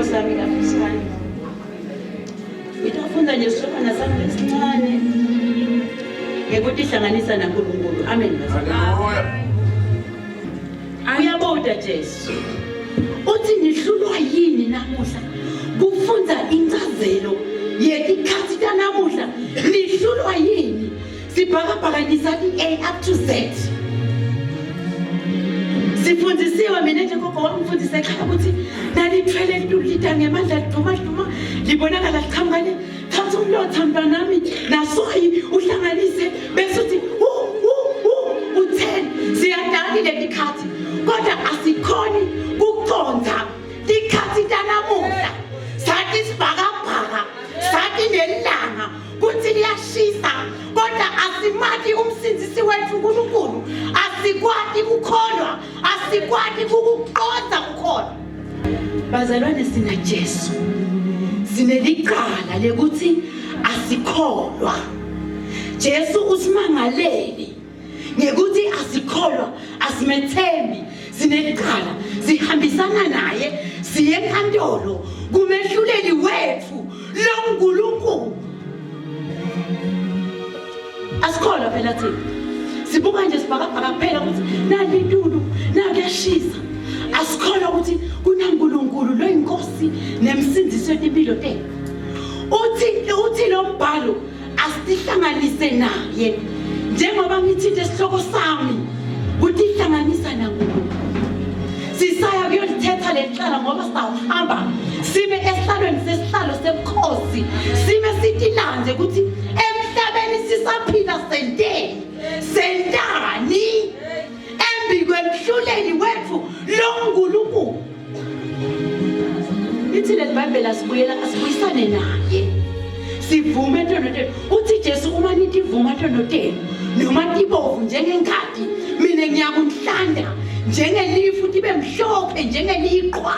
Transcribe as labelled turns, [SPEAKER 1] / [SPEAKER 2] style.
[SPEAKER 1] Sami kaFisani. Ngitafunda nje sihlokana sami lesincane. Ngekuthi hlanganisa naNkulunkulu. Amen.
[SPEAKER 2] Haleluya.
[SPEAKER 1] Uyabona Jesu. Uthi nihlulwa yini namuhla? Kufunza incazelo yekhathi namuhla. Nihlulwa yini? Sibhakabhakanisa A up to Z. Sifundisiwe mina nje gogo wamfundisa ekhaya ukuthi nalithwele lita ngemandla liduma libonakala liqhamukane thatha umlotha mntanami nasoyi uhlanganise bese uthi u10 siyadala leli khathi kodwa asikhoni ukuconza likhathi tanamuhla sathi sibhakabhaka sathi nelanga kuthi liyashisa kodwa asimaki umsindisi wethu uNkulunkulu asikwati ukukholwa asikwati ukuqonda ukholwa. Bazalwane sina Jesu sinelicala lekuthi asikholwa. Jesu usimangaleli ngekuthi asikholwa asimethembi sinelicala sihambisana naye siye enkantolo kumehluleli wethu loNkulunkulu. Asikholwa phela thina sibuka nje sibhakabhaka kuphela ukuthi nalintulu nakuyashisa asikholwa ukuthi kunaNkulunkulu lo inkosi nemsindisi wempilo te uthi lo mbhalo asihlanganise naye njengoba ngithinta isihloko sami ukuthi ihlanganisa naNkulunkulu. Sisaya kuyolithetha lecala ngoba sawuhamba sibe esihlalweni sesihlalo semkhosi sime sitilanje ukuthi emhlabeni sisaphila sentani embi kwemhluleli wethu loNkulunkulu. Lithi le Bible asibuyisane naye sivume ntondotelo uthi Jesu uma nithi vuma ntondotelo noma tibovu njengengadi mina ngiyakunhlanda njengelifu tibe mhlophe njengeliqhwa.